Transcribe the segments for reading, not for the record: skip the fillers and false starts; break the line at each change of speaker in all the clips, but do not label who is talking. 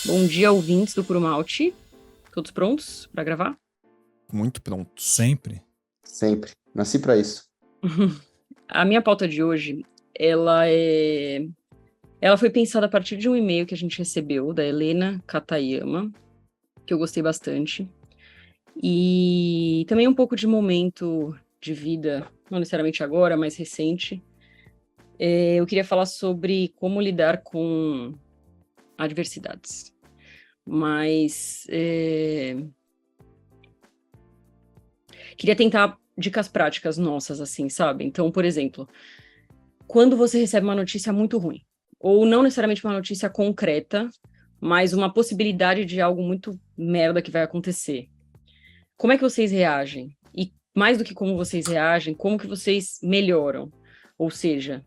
Bom dia, ouvintes do Puro Malte. Todos prontos para gravar?
Muito pronto.
Sempre.
Sempre. Nasci pra isso.
A minha pauta de hoje, ela foi pensada a partir de um e-mail que a gente recebeu da Helena Katayama, que eu gostei bastante. E também um pouco de momento de vida, não necessariamente agora, mas recente. Eu queria falar sobre como lidar com adversidades. Mas queria tentar dicas práticas nossas, assim, sabe? Então, por exemplo, quando você recebe uma notícia muito ruim, ou não necessariamente uma notícia concreta, mas uma possibilidade de algo muito merda que vai acontecer, como é que vocês reagem? E mais do que como vocês reagem, como que vocês melhoram? Ou seja,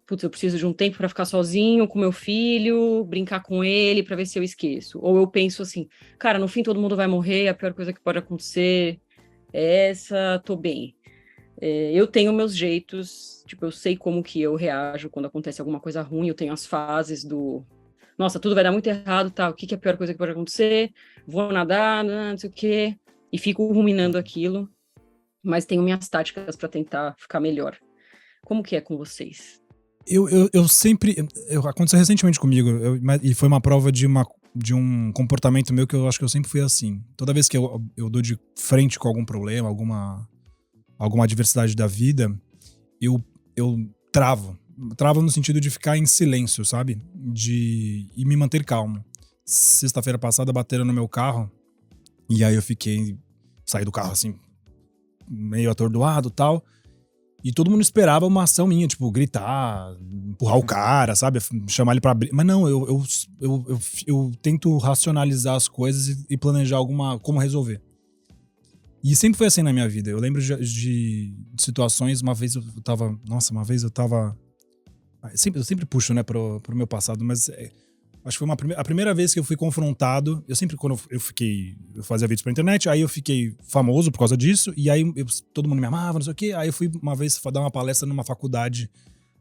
putz, eu preciso de um tempo para ficar sozinho com meu filho, brincar com ele para ver se eu esqueço. Ou eu penso assim, cara, no fim todo mundo vai morrer, a pior coisa que pode acontecer é essa, tô bem. Eu tenho meus jeitos, tipo, eu sei como que eu reajo quando acontece alguma coisa ruim, eu tenho as fases do, nossa, tudo vai dar muito errado, tá, o que é a pior coisa que pode acontecer? Vou nadar, não sei o quê, e fico ruminando aquilo, mas tenho minhas táticas para tentar ficar melhor. Como que é com vocês?
Eu sempre... aconteceu recentemente comigo, e foi uma prova de um comportamento meu que eu acho que eu sempre fui assim. Toda vez que eu dou de frente com algum problema, alguma adversidade da vida, eu travo. Travo no sentido de ficar em silêncio, sabe? E me manter calmo. Sexta-feira passada bateram no meu carro, e aí eu saí do carro assim, meio atordoado e tal. E todo mundo esperava uma ação minha, tipo, gritar, empurrar o cara, sabe? Chamar ele pra abrir. Mas não, eu tento racionalizar as coisas e planejar como resolver. E sempre foi assim na minha vida. Eu lembro de situações, uma vez eu tava... Eu sempre puxo, né, pro meu passado, mas acho que foi a primeira vez que eu fui confrontado. Eu sempre, quando eu fazia vídeos pra internet, aí eu fiquei famoso por causa disso, e aí todo mundo me amava, não sei o quê. Aí eu fui uma vez dar uma palestra numa faculdade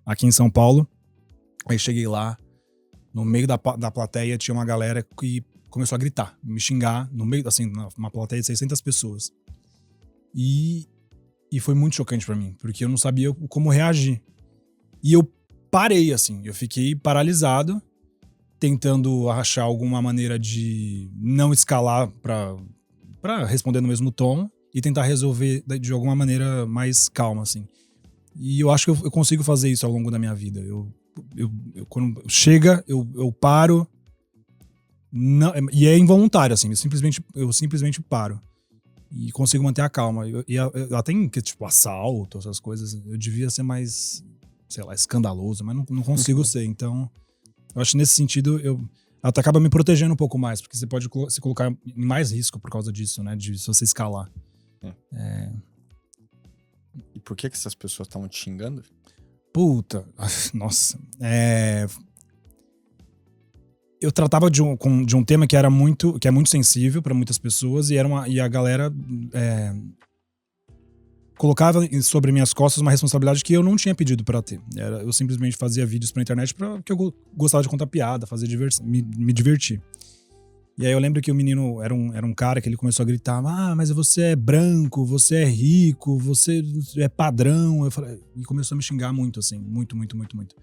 aqui em São Paulo. Aí cheguei lá, no meio da plateia tinha uma galera que começou a gritar, me xingar, no meio, assim, uma plateia de 600 pessoas. E foi muito chocante pra mim, porque eu não sabia como reagir. E eu parei, assim, eu fiquei paralisado, tentando achar alguma maneira de não escalar pra responder no mesmo tom e tentar resolver de alguma maneira mais calma, assim. E eu acho que eu consigo fazer isso ao longo da minha vida. Quando chega, eu paro, não, e é involuntário, assim, eu simplesmente paro. E consigo manter a calma. Até em tipo, assalto, essas coisas, eu devia ser mais, sei lá, escandaloso, mas não consigo ser. Então, eu acho que nesse sentido, até acaba me protegendo um pouco mais, porque você pode se colocar em mais risco por causa disso, né? Se você escalar.
E por que essas pessoas estavam te xingando?
Puta, nossa. Eu tratava de um tema que é muito sensível para muitas pessoas, e a galera colocava sobre minhas costas uma responsabilidade que eu não tinha pedido para ter. Eu simplesmente fazia vídeos pra internet porque eu gostava de contar piada, fazer me divertir. E aí eu lembro que o menino era um cara que ele começou a gritar: ah, mas você é branco, você é rico, você é padrão. E começou a me xingar muito, assim, muito, muito, muito, muito.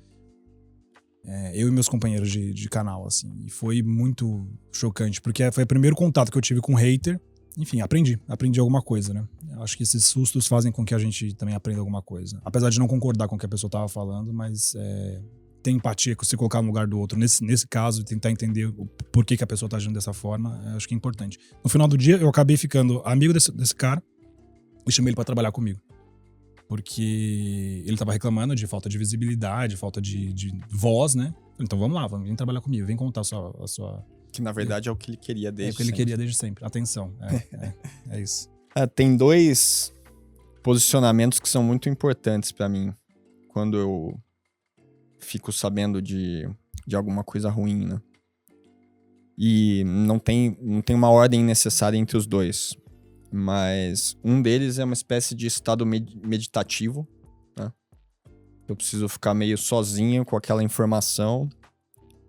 Eu e meus companheiros de canal, assim. E foi muito chocante, porque foi o primeiro contato que eu tive com hater. Enfim, aprendi alguma coisa, né? Eu acho que esses sustos fazem com que a gente também aprenda alguma coisa. Apesar de não concordar com o que a pessoa tava falando, mas ter empatia, se colocar no lugar do outro nesse caso, tentar entender o porquê que a pessoa tá agindo dessa forma, acho que é importante. No final do dia, eu acabei ficando amigo desse cara e chamei ele pra trabalhar comigo. Porque ele tava reclamando de falta de visibilidade, falta de voz, né? Então vamos lá, vem trabalhar comigo, vem contar a sua...
Que na verdade é o que ele queria desde sempre.
É o que ele queria desde sempre, atenção, é isso.
Tem dois posicionamentos que são muito importantes pra mim quando eu fico sabendo de alguma coisa ruim, né? E não tem uma ordem necessária entre os dois. Mas um deles é uma espécie de estado meditativo, né? Eu preciso ficar meio sozinho com aquela informação,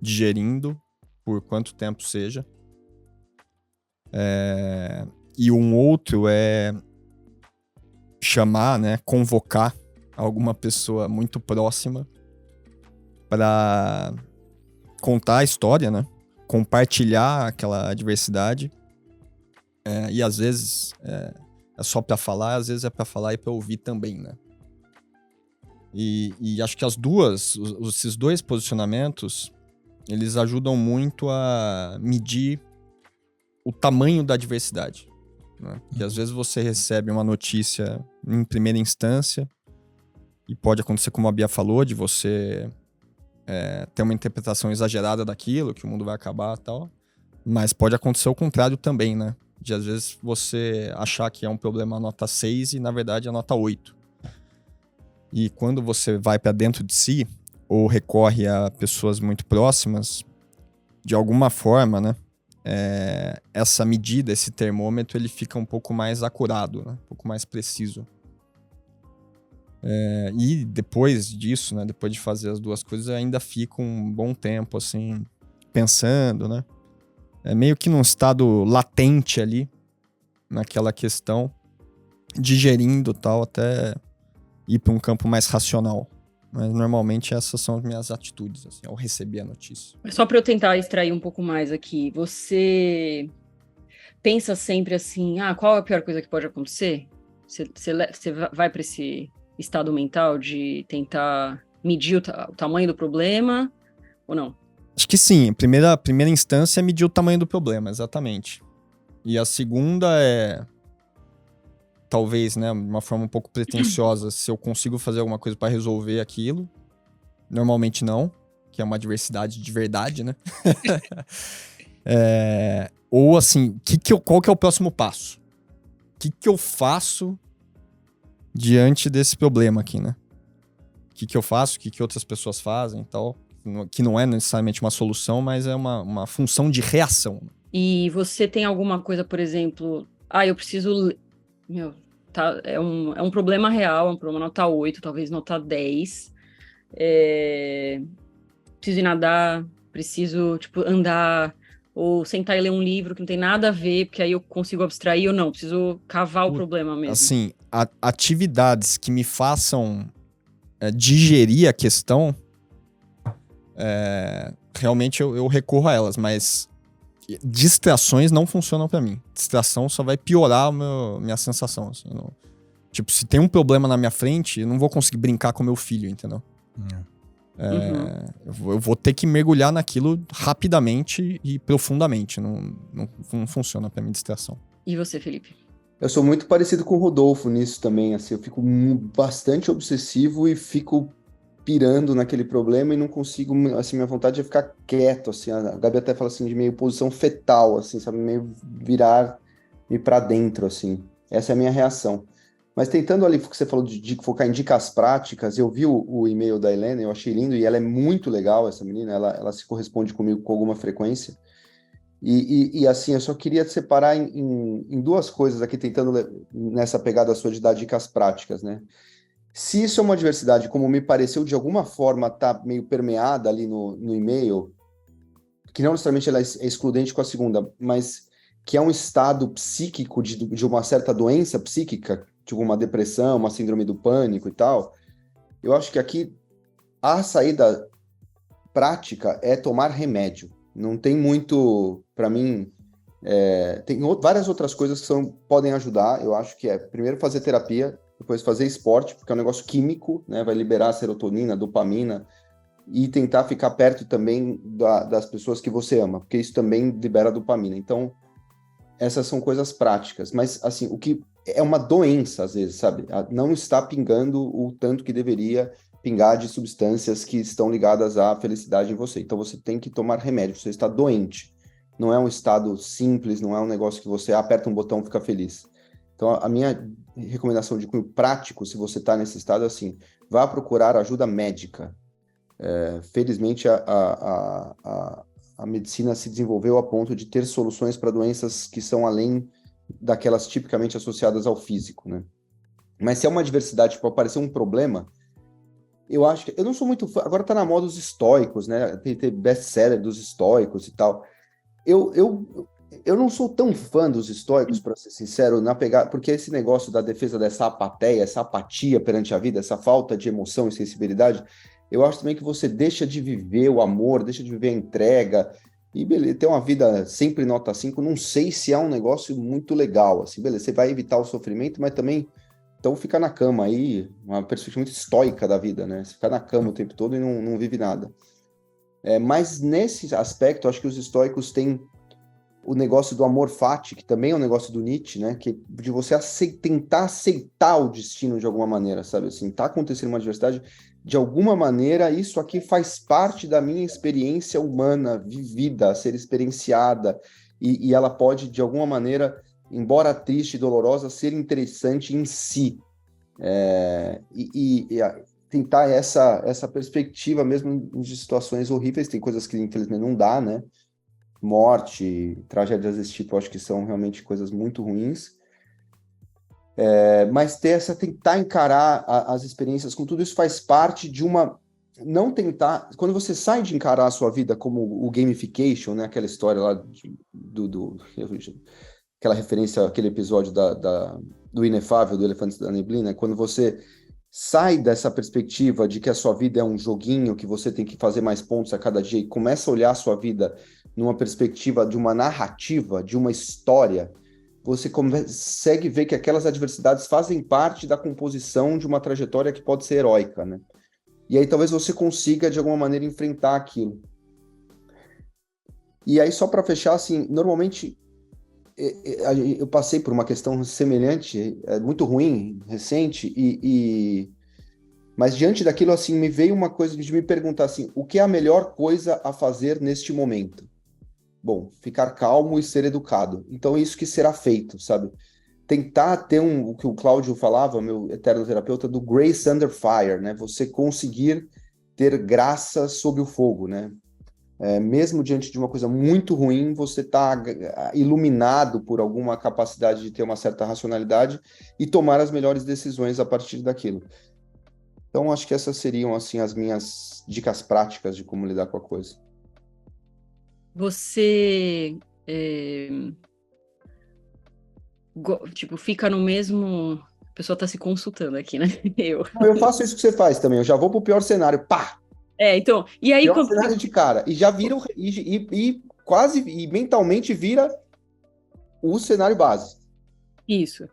digerindo, por quanto tempo seja. E um outro é chamar, né, convocar alguma pessoa muito próxima para contar a história, né, compartilhar aquela adversidade. E às vezes é só para falar, às vezes é para falar e para ouvir também, né? E acho que esses dois posicionamentos, eles ajudam muito a medir o tamanho da adversidade, né? Porque às vezes você recebe uma notícia em primeira instância e pode acontecer, como a Bia falou, de você ter uma interpretação exagerada daquilo, que o mundo vai acabar e tal. Mas pode acontecer o contrário também, né? De às vezes você achar que é um problema nota 6 e na verdade é nota 8. E quando você vai para dentro de si ou recorre a pessoas muito próximas, de alguma forma, né? Essa medida, esse termômetro, ele fica um pouco mais acurado, né? Um pouco mais preciso. E depois disso, né? Depois de fazer as duas coisas, eu ainda fico um bom tempo, assim, pensando, né? Meio que num estado latente ali, naquela questão, digerindo tal, até ir para um campo mais racional. Mas normalmente essas são as minhas atitudes, assim, ao receber a notícia.
Só para eu tentar extrair um pouco mais aqui, você pensa sempre assim, qual é a pior coisa que pode acontecer? Você vai para esse estado mental de tentar medir o tamanho do problema ou não?
Acho que sim. A primeira instância é medir o tamanho do problema, exatamente. E a segunda é, talvez, né, de uma forma um pouco pretensiosa, se eu consigo fazer alguma coisa para resolver aquilo. Normalmente não, que é uma adversidade de verdade, né? Ou assim, qual que é o próximo passo? O que eu faço diante desse problema aqui, né? O que eu faço, o que outras pessoas fazem e tal. Que não é necessariamente uma solução, mas é uma função de reação.
E você tem alguma coisa, por exemplo, eu preciso... é um problema real, é um problema nota 8, talvez nota 10. Preciso ir nadar, preciso, andar, ou sentar e ler um livro que não tem nada a ver, porque aí eu consigo abstrair ou não, preciso cavar o problema mesmo.
Assim, atividades que me façam digerir a questão, realmente eu recorro a elas, mas distrações não funcionam pra mim. Distração só vai piorar minha sensação. Assim, tipo, se tem um problema na minha frente, eu não vou conseguir brincar com meu filho, entendeu? Eu vou ter que mergulhar naquilo rapidamente e profundamente. Não funciona pra mim distração.
E você, Felipe?
Eu sou muito parecido com o Rodolfo nisso também, assim, eu fico bastante obsessivo e fico pirando naquele problema e não consigo, assim, minha vontade é ficar quieto, assim, a Gabi até fala assim, de meio posição fetal, assim, sabe, meio virar-me pra dentro, assim, essa é a minha reação. Mas tentando ali, que você falou de focar em dicas práticas, eu vi o e-mail da Helena, eu achei lindo, e ela é muito legal, essa menina, ela se corresponde comigo com alguma frequência, e assim, eu só queria separar em duas coisas aqui, tentando nessa pegada sua de dar dicas práticas, né? Se isso é uma adversidade, como me pareceu, de alguma forma tá meio permeada ali no e-mail, que não necessariamente ela é excludente com a segunda, mas que é um estado psíquico de uma certa doença psíquica, tipo uma depressão, uma síndrome do pânico e tal, eu acho que aqui a saída prática é tomar remédio. Não tem muito, para mim, tem várias outras coisas que podem ajudar. Eu acho que primeiro fazer terapia, depois fazer esporte, porque é um negócio químico, né? Vai liberar serotonina, dopamina, e tentar ficar perto também das pessoas que você ama, porque isso também libera dopamina. Então, essas são coisas práticas. Mas, assim, o que é uma doença, às vezes, sabe? Não está pingando o tanto que deveria pingar de substâncias que estão ligadas à felicidade em você. Então, você tem que tomar remédio, você está doente. Não é um estado simples, não é um negócio que você aperta um botão e fica feliz. Então, a minha recomendação de cunho prático, se você está nesse estado, é assim, vá procurar ajuda médica. Felizmente, a medicina se desenvolveu a ponto de ter soluções para doenças que são além daquelas tipicamente associadas ao físico, né? Mas se é uma adversidade, tipo, aparecer um problema, eu acho que... Eu não sou muito fã... Agora tá na moda os estoicos, né? Tem best-seller dos estoicos e tal. Eu não sou tão fã dos estoicos, para ser sincero, porque esse negócio da defesa dessa apatia, essa apatia perante a vida, essa falta de emoção e sensibilidade, eu acho também que você deixa de viver o amor, deixa de viver a entrega, e beleza, ter uma vida sempre nota 5, não sei se é um negócio muito legal, assim, beleza, você vai evitar o sofrimento, mas também, então fica na cama aí, uma perspectiva muito estoica da vida, né? Você fica na cama o tempo todo e não vive nada. Mas nesse aspecto, acho que os estoicos têm o negócio do amor fati, que também é um negócio do Nietzsche, né? Que de você tentar aceitar o destino de alguma maneira, sabe? Assim, tá acontecendo uma adversidade, de alguma maneira, isso aqui faz parte da minha experiência humana, vivida, a ser experienciada, e ela pode, de alguma maneira, embora triste e dolorosa, ser interessante em si. Tentar essa perspectiva mesmo de situações horríveis, tem coisas que infelizmente não dá, né? Morte, tragédias desse tipo, eu acho que são realmente coisas muito ruins. Mas tentar encarar as experiências com tudo isso faz parte de uma... Não tentar... Quando você sai de encarar a sua vida como o gamification, né? Aquela história lá aquela referência àquele episódio do Inefável, do Elefantes da Neblina, quando você sai dessa perspectiva de que a sua vida é um joguinho, que você tem que fazer mais pontos a cada dia e começa a olhar a sua vida numa perspectiva de uma narrativa, de uma história, você consegue ver que aquelas adversidades fazem parte da composição de uma trajetória que pode ser heróica, né? E aí talvez você consiga, de alguma maneira, enfrentar aquilo. E aí, só para fechar, assim, normalmente eu passei por uma questão semelhante, muito ruim, recente, mas diante daquilo, assim, me veio uma coisa de me perguntar, assim, o que é a melhor coisa a fazer neste momento? Bom, ficar calmo e ser educado. Então, isso que será feito, sabe? Tentar ter o que o Cláudio falava, meu eterno terapeuta, do grace under fire, né? Você conseguir ter graça sob o fogo, né? Mesmo diante de uma coisa muito ruim, você está iluminado por alguma capacidade de ter uma certa racionalidade e tomar as melhores decisões a partir daquilo. Então, acho que essas seriam, assim, as minhas dicas práticas de como lidar com a coisa.
Você, fica no mesmo... A pessoa tá se consultando aqui, né? Eu
faço isso que você faz também, eu já vou pro pior cenário, pá!
Então, e aí...
Pior cenário de cara, e já vira, e mentalmente vira o cenário base.
Isso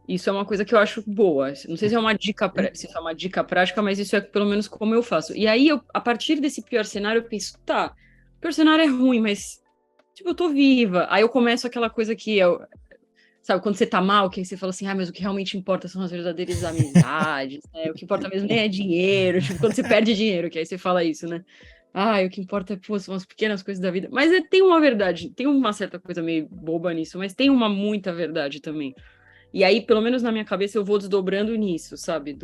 é uma coisa que eu acho boa. Não sei se é uma dica, se isso é uma dica prática, mas isso é pelo menos como eu faço. E aí, a partir desse pior cenário, eu penso, tá, o pior cenário é ruim, mas, eu tô viva. Aí eu começo aquela coisa que sabe, quando você tá mal, que aí você fala assim, mas o que realmente importa são as verdadeiras amizades, né? O que importa mesmo nem é dinheiro, quando você perde dinheiro, que aí você fala isso, né? O que importa são as pequenas coisas da vida. Mas tem uma verdade, tem uma certa coisa meio boba nisso, mas tem muita verdade também. E aí, pelo menos na minha cabeça, eu vou desdobrando nisso, sabe?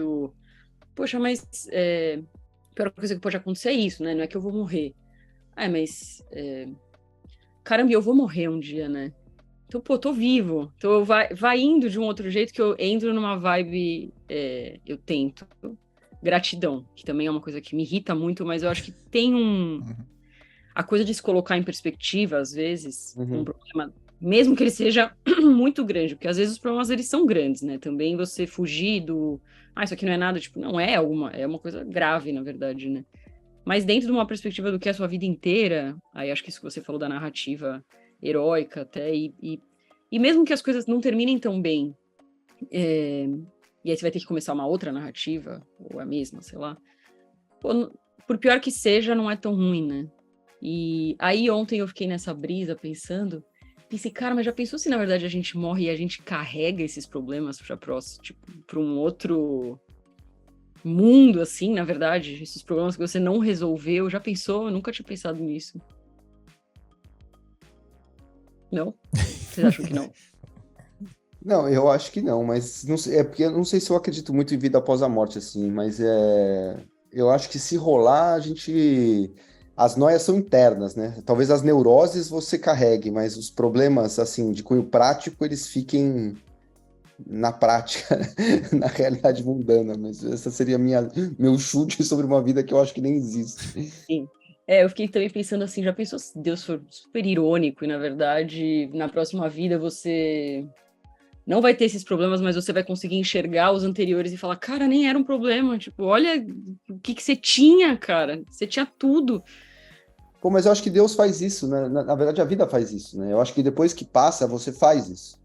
Poxa, mas a pior coisa que pode acontecer é isso, né? Não é que eu vou morrer. Caramba, eu vou morrer um dia, né? Então, tô vivo. Então, vai indo de um outro jeito que eu entro numa vibe, eu tento. Gratidão, que também é uma coisa que me irrita muito, mas eu acho que tem a coisa de se colocar em perspectiva, às vezes, um problema, mesmo que ele seja muito grande, porque às vezes os problemas, eles são grandes, né? Também você fugir isso aqui não é nada, não é uma coisa grave, na verdade, né? Mas dentro de uma perspectiva do que é a sua vida inteira, aí acho que isso que você falou da narrativa heróica até, e mesmo que as coisas não terminem tão bem, e aí você vai ter que começar uma outra narrativa, ou a mesma, sei lá. Por pior que seja, não é tão ruim, né? E aí ontem eu fiquei nessa brisa pensei, cara, mas já pensou se na verdade a gente morre e a gente carrega esses problemas para um outro mundo, assim, na verdade? Esses problemas que você não resolveu, já pensou? Eu nunca tinha pensado nisso. Não? Vocês acham que não?
Não, eu acho que não, mas não sei, porque eu não sei se eu acredito muito em vida após a morte, assim, mas eu acho que se rolar, as noias são internas, né? Talvez as neuroses você carregue, mas os problemas, assim, de cunho prático, eles fiquem na prática, na realidade mundana, mas essa seria meu chute sobre uma vida que eu acho que nem existe.
Sim. Eu fiquei também pensando assim, já pensou se Deus for super irônico e, na verdade, na próxima vida você não vai ter esses problemas, mas você vai conseguir enxergar os anteriores e falar, cara, nem era um problema, tipo, olha o que você tinha, cara, você tinha tudo.
Pô, mas eu acho que Deus faz isso, né? Na verdade, a vida faz isso, né? Eu acho que depois que passa, você faz isso.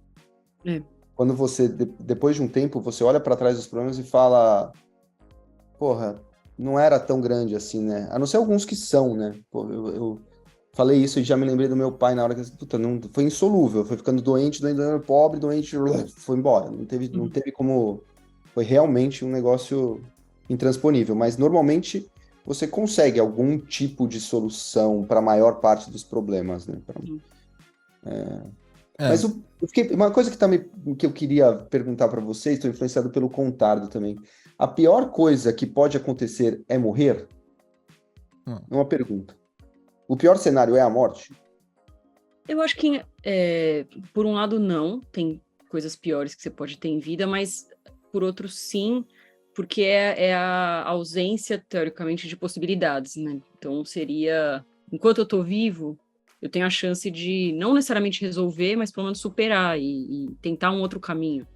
É.
Quando você, depois de um tempo, você olha para trás dos problemas e fala, porra, não era tão grande assim, né? A não ser alguns que são, né? Pô, eu falei isso e já me lembrei do meu pai na hora que, puta, não, foi insolúvel, foi ficando doente, pobre, doente, foi embora. Não teve como, foi realmente um negócio intransponível, mas normalmente você consegue algum tipo de solução para a maior parte dos problemas, né? Mas uma coisa que eu queria perguntar para vocês, estou influenciado pelo Contardo também. A pior coisa que pode acontecer é morrer? Uma pergunta. O pior cenário é a morte?
Eu acho que, por um lado, não, tem coisas piores que você pode ter em vida, mas, por outro, sim, porque é a ausência, teoricamente, de possibilidades, né? Então, seria, enquanto eu tô vivo, eu tenho a chance de não necessariamente resolver, mas pelo menos superar e tentar um outro caminho.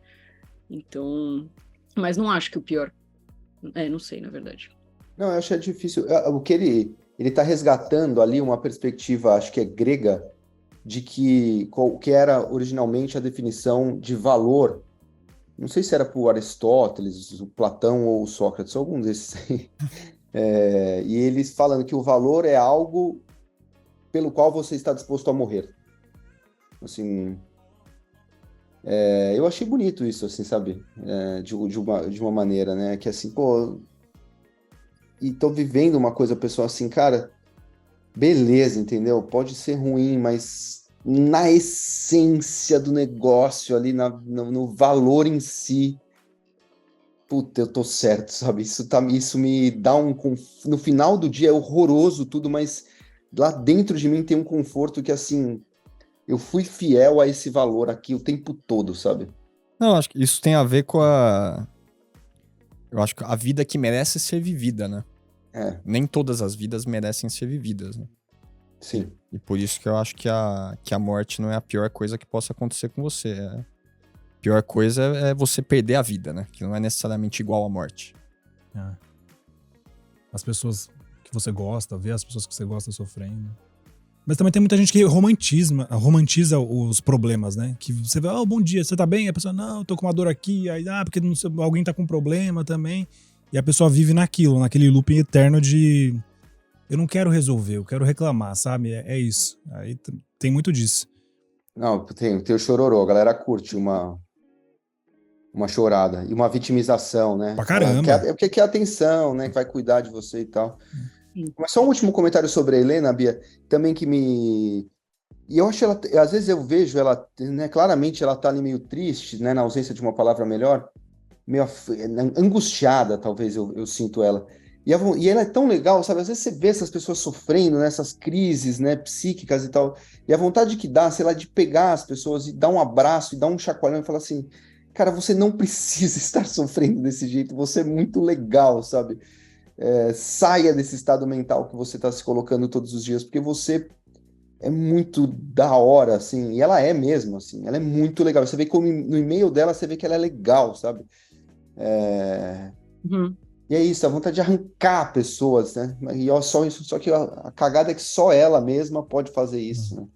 Então, mas não acho que o pior, não sei, na verdade.
Não, eu acho difícil. O que ele está resgatando ali uma perspectiva, acho que é grega, de que era originalmente a definição de valor. Não sei se era para o Aristóteles, o Platão ou o Sócrates, algum desses aí. E eles falando que o valor é algo pelo qual você está disposto a morrer. Assim, eu achei bonito isso, assim, sabe? De uma maneira, né? Que assim, pô... E tô vivendo uma coisa, pessoal, assim, cara, beleza, entendeu? Pode ser ruim, mas na essência do negócio ali, no valor em si, puta, eu tô certo, sabe? Isso me dá no final do dia é horroroso tudo, mas lá dentro de mim tem um conforto que, assim, eu fui fiel a esse valor aqui o tempo todo, sabe?
Não, acho que isso tem a ver com eu acho que a vida que merece ser vivida, né? Nem todas as vidas merecem ser vividas, né?
Sim.
E por isso que eu acho que a morte não é a pior coisa que possa acontecer com você. A pior coisa é você perder a vida, né? Que não é necessariamente igual à morte.
As pessoas que você gosta, ver as pessoas que você gosta sofrendo. Mas também tem muita gente que romantiza os problemas, né? Que você vê, bom dia, você tá bem? A pessoa, não, eu tô com uma dor aqui. Aí, porque não sei, alguém tá com um problema também. E a pessoa vive naquele looping eterno de eu não quero resolver, eu quero reclamar, sabe? É isso. Aí tem muito disso.
Não, tem o chororô, a galera curte uma chorada e uma vitimização, né?
Pra caramba.
Porque quer atenção, né? Que vai cuidar de você e tal. Mas só um último comentário sobre a Helena, Bia, também que me... E eu acho ela, às vezes eu vejo ela, né, claramente ela tá ali meio triste, né, na ausência de uma palavra melhor, meio angustiada, talvez eu sinto ela. E ela é tão legal, sabe? Às vezes você vê essas pessoas sofrendo nessas crises, né, psíquicas e tal, e a vontade que dá, sei lá, de pegar as pessoas e dar um abraço e dar um chacoalhão e falar assim, cara, você não precisa estar sofrendo desse jeito, você é muito legal, sabe? Saia desse estado mental que você está se colocando todos os dias, porque você é muito da hora, assim, e ela é mesmo, assim, ela é muito legal. Você vê como no e-mail dela, você vê que ela é legal, sabe? E é isso, a vontade de arrancar pessoas, né? E só isso, só que a cagada é que só ela mesma pode fazer isso,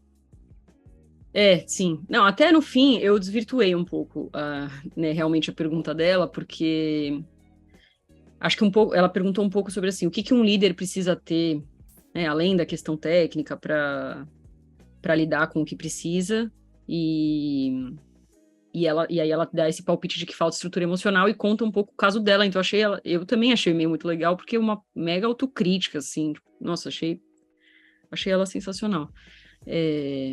né?
Sim. Não, até no fim eu desvirtuei um pouco, né, realmente a pergunta dela, porque acho que ela perguntou um pouco sobre assim, o que um líder precisa ter, né, além da questão técnica para lidar com o que precisa, e aí ela dá esse palpite de que falta estrutura emocional e conta um pouco o caso dela. Então eu também achei meio muito legal, porque é uma mega autocrítica, assim. Nossa, achei ela sensacional.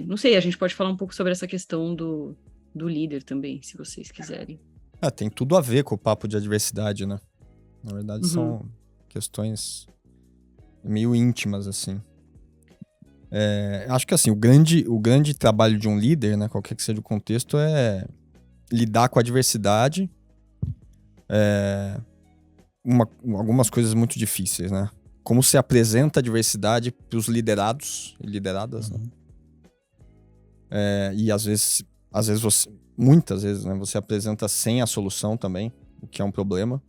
Não sei, a gente pode falar um pouco sobre essa questão do líder também, se vocês quiserem.
Tem tudo a ver com o papo de adversidade, né? Na verdade, são questões meio íntimas, assim. Acho que, assim, o grande trabalho de um líder, né, qualquer que seja o contexto, é lidar com a diversidade, algumas coisas muito difíceis, né? Como se apresenta a diversidade para os liderados e lideradas, né? E às vezes muitas vezes, né, você apresenta sem a solução também, o que é um problema.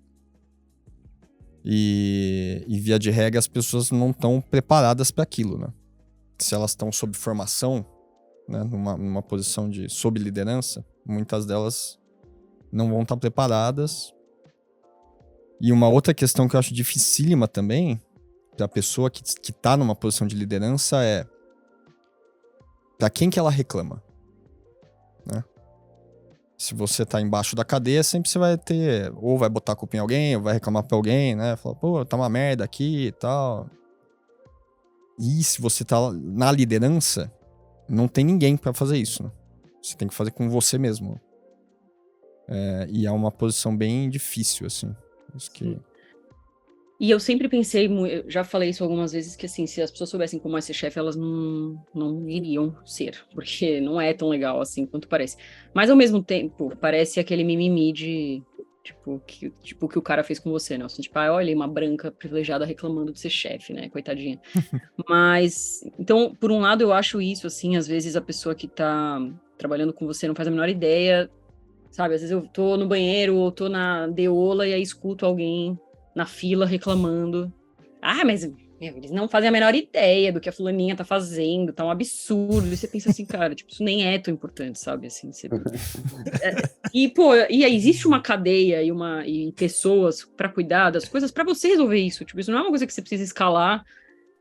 E via de regra, as pessoas não estão preparadas para aquilo, né? Se elas estão sob formação, né, numa posição sob liderança, muitas delas não vão estar preparadas. E uma outra questão que eu acho dificílima também, para a pessoa que está numa posição de liderança, é para quem que ela reclama, né? Se você tá embaixo da cadeia, sempre você vai ter, ou vai botar a culpa em alguém, ou vai reclamar pra alguém, né? Falar, pô, tá uma merda aqui e tal. E se você tá na liderança, não tem ninguém pra fazer isso, né? Você tem que fazer com você mesmo. E é uma posição bem difícil, assim. Isso que...
E eu sempre pensei, eu já falei isso algumas vezes, que assim, se as pessoas soubessem como é ser chefe, elas não iriam ser, porque não é tão legal assim quanto parece. Mas ao mesmo tempo, parece aquele mimimi de, tipo que o cara fez com você, né? Assim, tipo, olha, uma branca privilegiada reclamando de ser chefe, né? Coitadinha. Mas, então, por um lado eu acho isso, assim, às vezes a pessoa que tá trabalhando com você não faz a menor ideia, sabe? Às vezes eu tô no banheiro ou tô na deola e aí escuto alguém na fila reclamando. Mas eles não fazem a menor ideia do que a fulaninha tá fazendo, tá um absurdo. E você pensa assim, cara, tipo, isso nem é tão importante, sabe? Assim, e aí existe uma cadeia e pessoas para cuidar das coisas para você resolver isso. Tipo, isso não é uma coisa que você precisa escalar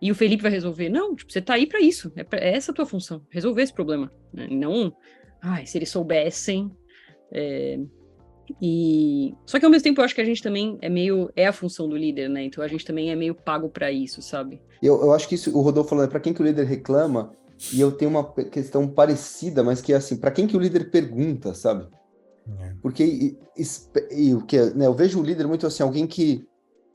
e o Felipe vai resolver. Não, tipo, você tá aí para isso. É essa a tua função, resolver esse problema. Né? Não, se eles soubessem... Só que ao mesmo tempo eu acho que a gente também é a função do líder, né? Então a gente também é meio pago pra isso, sabe?
Eu acho que isso, o Rodolfo falando, para quem que o líder reclama, e eu tenho uma questão parecida, mas que é assim, para quem que o líder pergunta, sabe? Porque né, eu vejo o líder muito assim, alguém que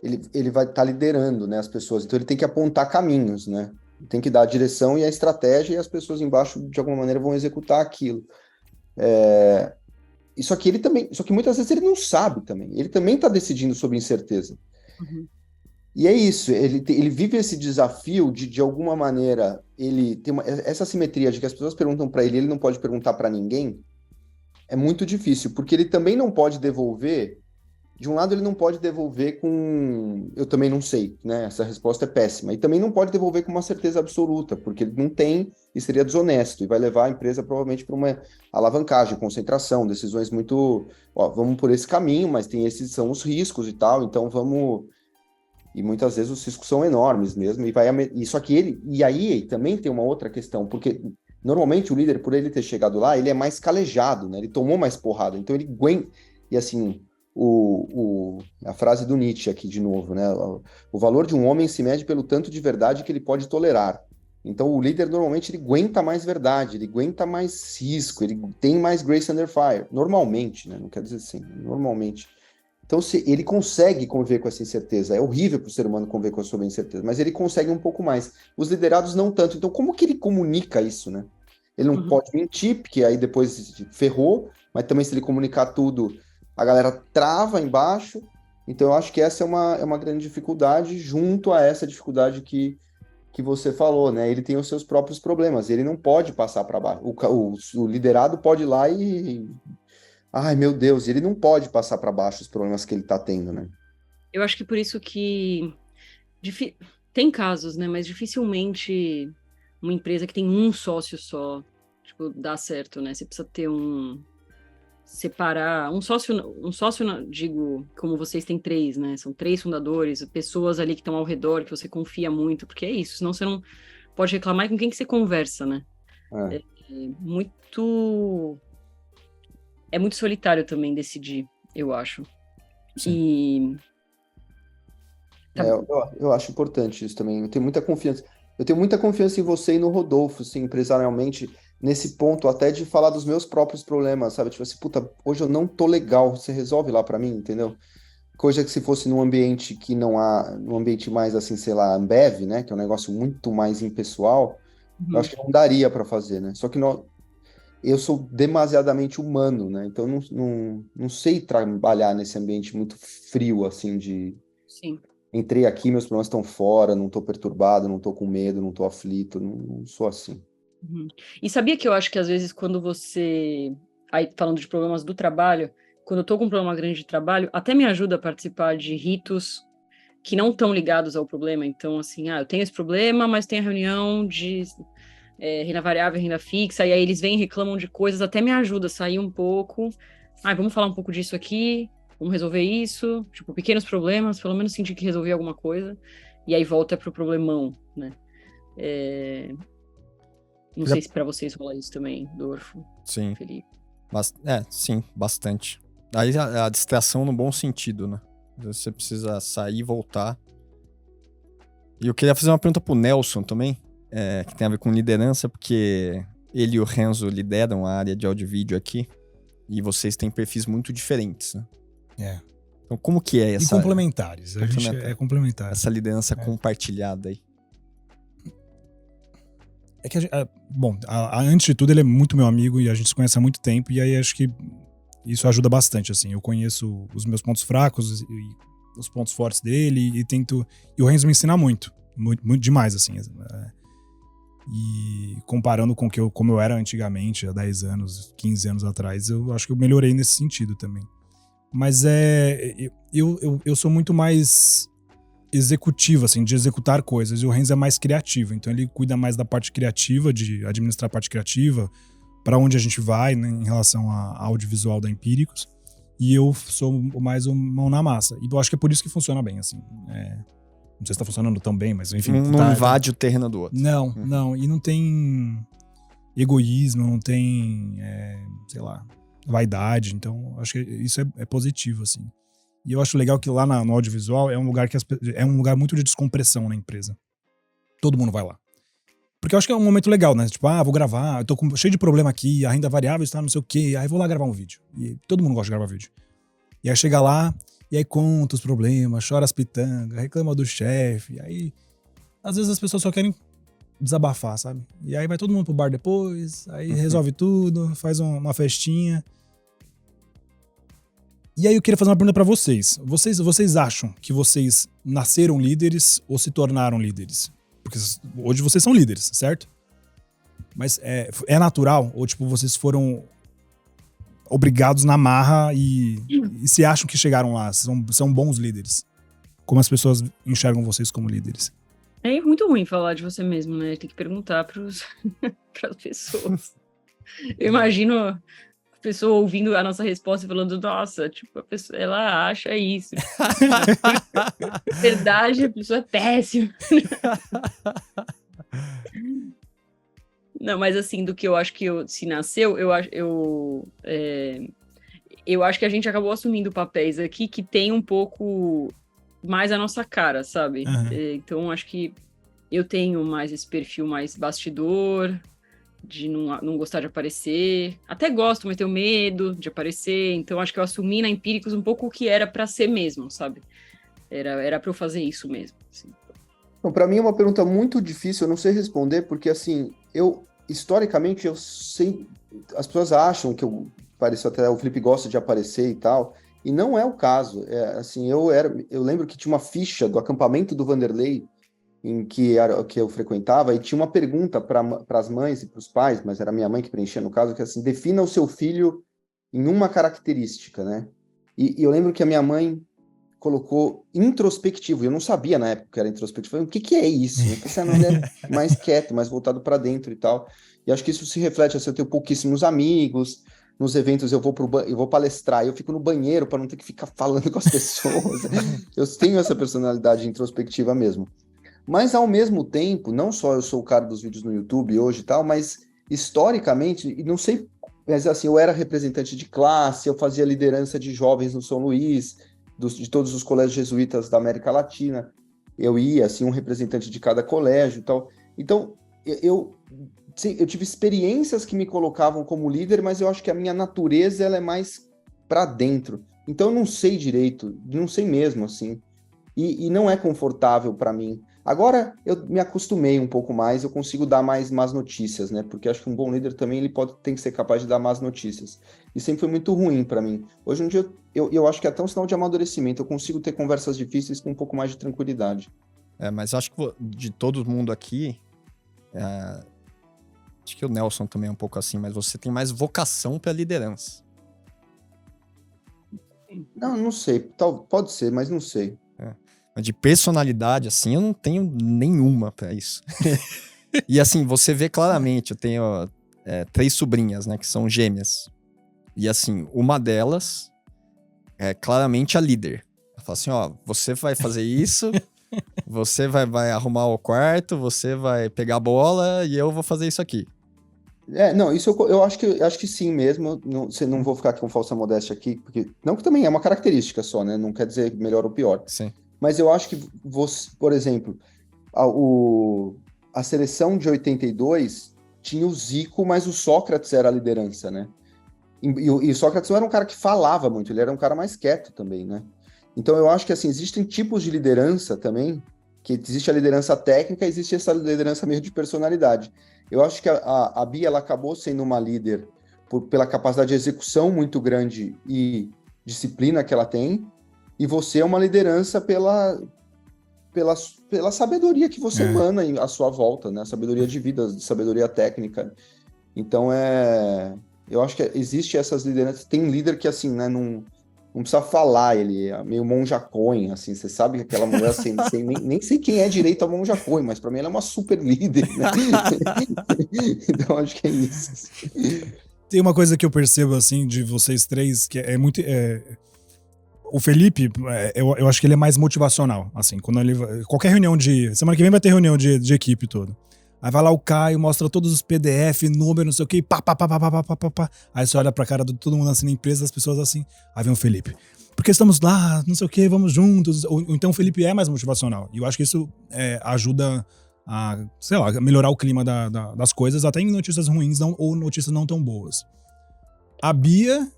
ele vai estar liderando, né, as pessoas, então ele tem que apontar caminhos, né? Tem que dar a direção e a estratégia, e as pessoas embaixo, de alguma maneira, vão executar aquilo. Só que muitas vezes ele não sabe também. Ele também está decidindo sobre incerteza.
Uhum.
E é isso, ele vive esse desafio de alguma maneira, ele tem essa simetria de que as pessoas perguntam para ele não pode perguntar para ninguém, é muito difícil, porque ele também não pode devolver, de um lado ele não pode devolver com, eu também não sei, né? Essa resposta é péssima. E também não pode devolver com uma certeza absoluta, porque ele não tem e seria desonesto, e vai levar a empresa provavelmente para uma alavancagem, concentração, decisões muito, vamos por esse caminho, mas esses são os riscos e tal, então vamos... E muitas vezes os riscos são enormes mesmo, só que e aí também tem uma outra questão, porque normalmente o líder, por ele ter chegado lá, ele é mais calejado, né? Ele tomou mais porrada, então ele aguenta, e assim... a frase do Nietzsche aqui de novo, né? O valor de um homem se mede pelo tanto de verdade que ele pode tolerar. Então o líder normalmente ele aguenta mais verdade, ele aguenta mais risco, ele tem mais grace under fire, normalmente, né? Não quer dizer assim, normalmente. Então se ele consegue conviver com essa incerteza, é horrível para o ser humano conviver com a sua incerteza, mas ele consegue um pouco mais. Os liderados não tanto. Então como que ele comunica isso, né? Ele não pode mentir, porque aí depois ferrou, mas também se ele comunicar tudo, a galera trava embaixo, então eu acho que essa é uma grande dificuldade, junto a essa dificuldade que você falou, né? Ele tem os seus próprios problemas, ele não pode passar para baixo. O liderado pode ir lá e... Ai, meu Deus, ele não pode passar para baixo os problemas que ele está tendo, né?
Eu acho que por isso que... Tem casos, né? Mas dificilmente uma empresa que tem um sócio só, tipo, dá certo, né? Você precisa ter separar um sócio, digo, como vocês têm 3, né? São 3 fundadores, pessoas ali que estão ao redor, que você confia muito, porque é isso, senão você não pode reclamar com quem que você conversa, né? É muito solitário também decidir, eu acho.
Sim.
Eu acho importante isso também. Eu tenho muita confiança em você e no Rodolfo, assim, empresarialmente, nesse ponto até de falar dos meus próprios problemas, sabe? Tipo assim, puta, hoje eu não tô legal, você resolve lá pra mim, entendeu? Coisa que se fosse num ambiente que não há, num ambiente mais assim, sei lá, Ambev, né? Que é um negócio muito mais impessoal, eu acho que não daria pra fazer, né? Só que eu sou demasiadamente humano, né? Então não sei trabalhar nesse ambiente muito frio, assim, de
Sim.
entrei aqui, meus problemas estão fora, não tô perturbado, não tô com medo, não tô aflito, não sou assim.
Uhum. E sabia que eu acho que às vezes quando você, aí falando de problemas do trabalho, quando eu tô com um problema grande de trabalho, até me ajuda a participar de ritos que não estão ligados ao problema. Então, assim, eu tenho esse problema, mas tem a reunião de renda variável, renda fixa, e aí eles vêm e reclamam de coisas, até me ajuda a sair um pouco. Vamos falar um pouco disso aqui, vamos resolver isso, tipo, pequenos problemas, pelo menos sentir que resolvi alguma coisa, e aí volta pro problemão, né? Não sei se para vocês rola isso também, Dorfo,
Sim.
Felipe.
Sim, bastante. Aí a distração no bom sentido, né? Você precisa sair e voltar. E eu queria fazer uma pergunta pro Nelson também, que tem a ver com liderança, porque ele e o Renzo lideram a área de áudio e vídeo aqui, e vocês têm perfis muito diferentes, né? Então, como que é essa...
E complementares. A gente é complementar.
Essa liderança compartilhada aí.
É que, antes de tudo, ele é muito meu amigo e a gente se conhece há muito tempo, e aí acho que isso ajuda bastante, assim. Eu conheço os meus pontos fracos e os pontos fortes dele e tento... E o Renzo me ensina muito, muito demais, assim. E comparando com como eu era antigamente, há 10 anos, 15 anos atrás, eu acho que eu melhorei nesse sentido também. Mas eu sou muito mais executivo, assim, de executar coisas, e o Renzo é mais criativo, então ele cuida mais da parte criativa, de administrar a parte criativa, para onde a gente vai, né, em relação a audiovisual da Empíricos, e eu sou mais um mão na massa, e eu acho que é por isso que funciona bem, assim. Não sei se tá funcionando tão bem, mas enfim...
Não invade o terreno do outro.
Não, e não tem egoísmo, não tem, sei lá, vaidade, então acho que isso é positivo, assim. E eu acho legal que lá no audiovisual é um lugar é um lugar muito de descompressão na empresa. Todo mundo vai lá. Porque eu acho que é um momento legal, né? Tipo, vou gravar, eu tô cheio de problema aqui, a renda variável está não sei o quê, aí vou lá gravar um vídeo. E todo mundo gosta de gravar vídeo. E aí chega lá, e aí conta os problemas, chora as pitangas, reclama do chefe, aí às vezes as pessoas só querem desabafar, sabe? E aí vai todo mundo pro bar depois, aí resolve tudo, faz uma festinha. E aí eu queria fazer uma pergunta pra vocês. Vocês acham que vocês nasceram líderes ou se tornaram líderes? Porque hoje vocês são líderes, certo? Mas é natural? Ou tipo, vocês foram obrigados na marra e se acham que chegaram lá? São bons líderes? Como as pessoas enxergam vocês como líderes?
É muito ruim falar de você mesmo, né? Tem que perguntar pras pessoas. Eu imagino... pessoa ouvindo a nossa resposta e falando, nossa, tipo, a pessoa, ela acha isso. Na verdade, a pessoa é péssima. Não, mas assim, do que eu acho que se nasceu, eu acho que a gente acabou assumindo papéis aqui que tem um pouco mais a nossa cara, sabe? Então, acho que eu tenho mais esse perfil mais bastidor, de não gostar de aparecer. Até gosto, mas tenho medo de aparecer. Então, acho que eu assumi na Empíricos um pouco o que era para ser mesmo, sabe? Era para eu fazer isso mesmo. Assim.
Então, para mim é uma pergunta muito difícil, eu não sei responder, porque, assim, historicamente, eu sei... As pessoas acham que pareço até o Felipe gosta de aparecer e tal, e não é o caso. Assim, eu lembro que tinha uma ficha do acampamento do Vanderlei, em que eu frequentava, e tinha uma pergunta para as mães e para os pais, mas era minha mãe que preenchia no caso, que é assim, defina o seu filho em uma característica, né? E eu lembro que a minha mãe colocou introspectivo, eu não sabia na época que era introspectivo, o que é isso? Eu pensei, não, ele é mais quieto, mais voltado para dentro e tal, e acho que isso se reflete, assim, eu tenho pouquíssimos amigos, nos eventos eu vou palestrar, eu fico no banheiro para não ter que ficar falando com as pessoas, eu tenho essa personalidade introspectiva mesmo. Mas, ao mesmo tempo, não só eu sou o cara dos vídeos no YouTube hoje e tal, mas, historicamente, e não sei, mas assim, eu era representante de classe, eu fazia liderança de jovens no São Luís, de todos os colégios jesuítas da América Latina, eu ia, assim, um representante de cada colégio e tal. Então, eu tive experiências que me colocavam como líder, mas eu acho que a minha natureza, ela é mais para dentro. Então, eu não sei direito, não sei mesmo, assim. E não é confortável para mim. Agora eu me acostumei um pouco mais, eu consigo dar mais más notícias, né? Porque acho que um bom líder também tem que ser capaz de dar más notícias. E sempre foi muito ruim para mim. Hoje em dia eu acho que é até um sinal de amadurecimento. Eu consigo ter conversas difíceis com um pouco mais de tranquilidade.
Mas acho que de todo mundo aqui, acho que o Nelson também é um pouco assim, mas você tem mais vocação pra liderança.
Não sei. Pode ser, mas não sei.
Mas de personalidade, assim, eu não tenho nenhuma pra isso. E assim, você vê claramente, eu tenho 3 sobrinhas, né, que são gêmeas. E assim, uma delas é claramente a líder. Ela fala assim, ó, você vai fazer isso, você vai arrumar o quarto, você vai pegar a bola e eu vou fazer isso aqui.
Não, isso eu acho que sim mesmo. Não vou ficar com falsa modéstia aqui, porque não que também é uma característica só, né? Não quer dizer melhor ou pior.
Sim.
Mas eu acho que você, por exemplo, a seleção de 82 tinha o Zico, mas o Sócrates era a liderança, né? E o Sócrates não era um cara que falava muito, ele era um cara mais quieto também, né? Então eu acho que assim, existem tipos de liderança também, que existe a liderança técnica, existe essa liderança meio de personalidade. Eu acho que a Bia ela acabou sendo uma líder pela capacidade de execução muito grande e disciplina que ela tem, e você é uma liderança pela sabedoria que você emana à sua volta, né? Sabedoria de vida, sabedoria técnica. Então eu acho que existe essas lideranças. Tem um líder que assim, né? Não precisa falar, ele é meio Monja Coen, assim, você sabe que aquela mulher, assim, nem sei quem é direito a Monja Coen, mas para mim ela é uma super líder, né? Então acho que é isso.
Tem uma coisa que eu percebo, assim, de vocês três, que é muito... O Felipe, eu acho que ele é mais motivacional, assim, quando ele... Qualquer reunião semana que vem vai ter reunião de equipe toda. Aí vai lá o Caio, mostra todos os PDF, número, não sei o que, pá. Aí você olha pra cara de todo mundo assim na empresa, as pessoas assim. Aí vem o Felipe. Porque estamos lá, não sei o que, vamos juntos. Ou então o Felipe é mais motivacional. E eu acho que isso ajuda a, sei lá, melhorar o clima das coisas, até em notícias ruins ou notícias não tão boas. A Bia,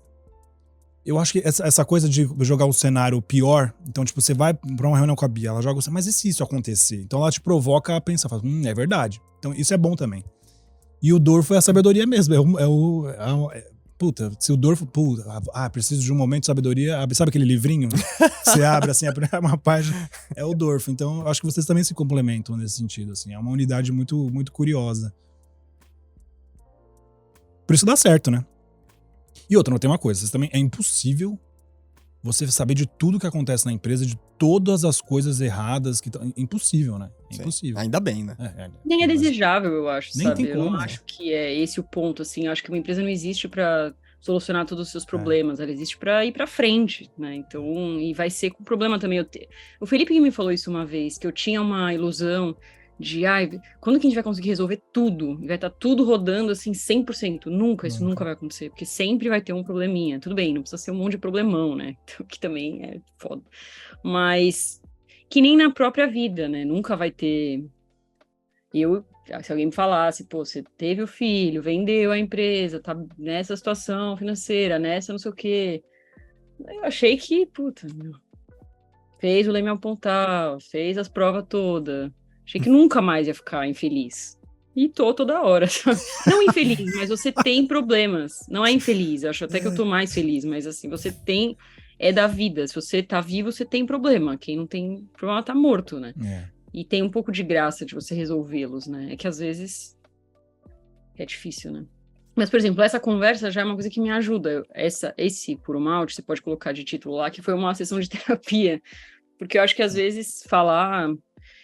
eu acho que essa coisa de jogar o cenário pior, então, tipo, você vai pra uma reunião com a Bia, ela joga o cenário, mas e se isso acontecer? Então ela te provoca a pensar, fala, é verdade. Então isso é bom também. E o Dorfo é a sabedoria mesmo, puta, se o Dorfo, preciso de um momento de sabedoria, sabe aquele livrinho? Você abre, assim, uma página, é o Dorfo. Então eu acho que vocês também se complementam nesse sentido, assim, é uma unidade muito, muito curiosa. Por isso dá certo, né? E outra, não tem uma coisa, vocês também, é impossível você saber de tudo que acontece na empresa, de todas as coisas erradas que estão. Impossível, né? É impossível.
Ainda bem, né?
Nem é desejável, eu acho,
nem
sabe?
tem como,
eu não acho que é esse o ponto, assim. Eu acho que uma empresa não existe para solucionar todos os seus problemas, ela existe para ir para frente, né? Então, e vai ser com problema também. O Felipe que me falou isso uma vez, que eu tinha uma ilusão de, quando que a gente vai conseguir resolver tudo? Vai estar tudo rodando assim 100%? Isso nunca vai acontecer, porque sempre vai ter um probleminha. Tudo bem, não precisa ser um monte de problemão, né? Então, que também é foda. Mas que nem na própria vida, né? Nunca vai ter. Se alguém me falasse, pô, você teve o filho, vendeu a empresa, tá nessa situação financeira, nessa não sei o quê. Eu achei que, puta, fez o Leme apontar, fez as provas todas. Achei que nunca mais ia ficar infeliz. E tô toda hora, sabe? Não infeliz, mas você tem problemas. Não é infeliz, acho até que eu tô mais feliz, mas assim, você tem. É da vida. Se você tá vivo, você tem problema. Quem não tem problema tá morto, né? E tem um pouco de graça de você resolvê-los, né? É que às vezes é difícil, né? Mas, por exemplo, essa conversa já é uma coisa que me ajuda. Esse Puro Malte, você pode colocar de título lá, que foi uma sessão de terapia. Porque eu acho que às vezes falar...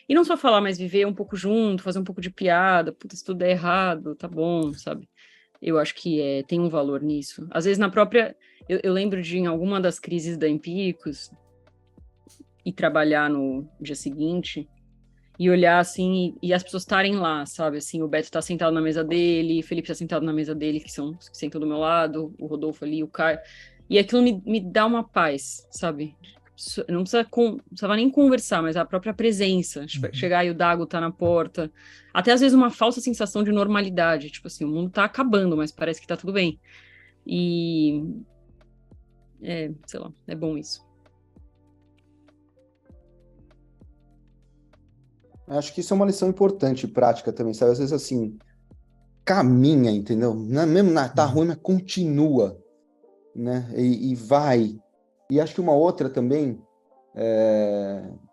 E não só falar, mas viver um pouco junto, fazer um pouco de piada. Puta, se tudo der errado, tá bom, sabe? Eu acho que tem um valor nisso. Às vezes na própria... Eu lembro de, em alguma das crises da Empíricos, e trabalhar no dia seguinte... E olhar assim, e as pessoas estarem lá, sabe? Assim, o Beto tá sentado na mesa dele, o Felipe tá sentado na mesa dele, que são os que sentam do meu lado, o Rodolfo ali, o Caio. E aquilo me dá uma paz, sabe? Não precisava nem conversar, mas a própria presença. Chegar e o Dago tá na porta. Até às vezes uma falsa sensação de normalidade. Tipo assim, o mundo tá acabando, mas parece que tá tudo bem. E... sei lá, é bom isso.
Acho que isso é uma lição importante, prática também, sabe? Às vezes, assim, caminha, entendeu? Mesmo tá ruim, mas continua, né? E vai. E acho que uma outra também,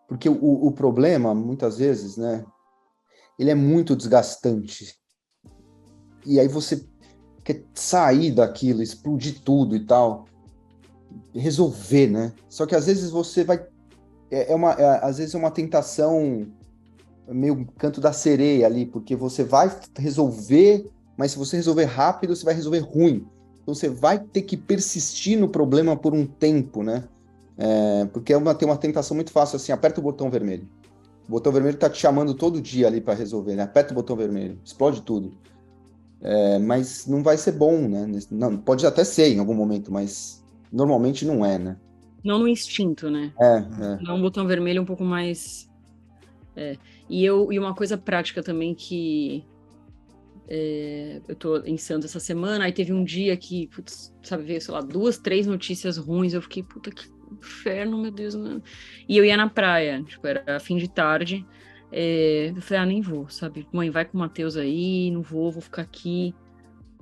porque o problema, muitas vezes, né? Ele é muito desgastante. E aí você quer sair daquilo, explodir tudo e tal, resolver, né? Só que às vezes você vai... às vezes é uma tentação meio canto da sereia ali, porque você vai resolver, mas se você resolver rápido, você vai resolver ruim. Então você vai ter que persistir no problema por um tempo, né? Porque tem uma tentação muito fácil assim, aperta o botão vermelho. O botão vermelho tá te chamando todo dia ali para resolver, né? Aperta o botão vermelho, explode tudo. Mas não vai ser bom, né? Não, pode até ser em algum momento, mas normalmente não é, né?
Não no instinto, né? Dá um botão vermelho um pouco mais... E uma coisa prática também que eu tô em Santos essa semana, aí teve um dia que, putz, sabe, veio, sei lá, 2, 3 notícias ruins, eu fiquei, puta que inferno, meu Deus, mano. E eu ia na praia, tipo, era fim de tarde, eu falei, nem vou, sabe, mãe, vai com o Matheus aí, não vou ficar aqui.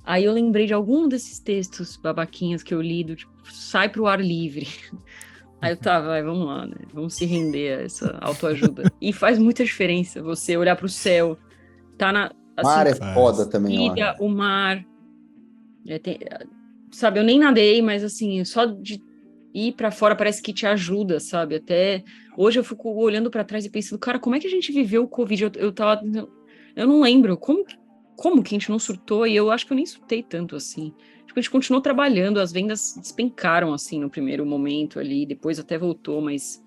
Aí eu lembrei de algum desses textos babaquinhas que eu li, do tipo, sai pro ar livre. Aí eu, tá, vai, vamos lá, né? Vamos se render a essa autoajuda. E faz muita diferença você olhar pro céu, tá na... Assim,
Mar é foda também, ó.
o mar... sabe, eu nem nadei, mas assim, só de ir pra fora parece que te ajuda, sabe? Até hoje eu fico olhando pra trás e pensando, cara, como é que a gente viveu o Covid? Eu não lembro, como que a gente não surtou? E eu acho que eu nem surtei tanto assim. Tipo, a gente continuou trabalhando, as vendas despencaram assim no primeiro momento ali, depois até voltou, mas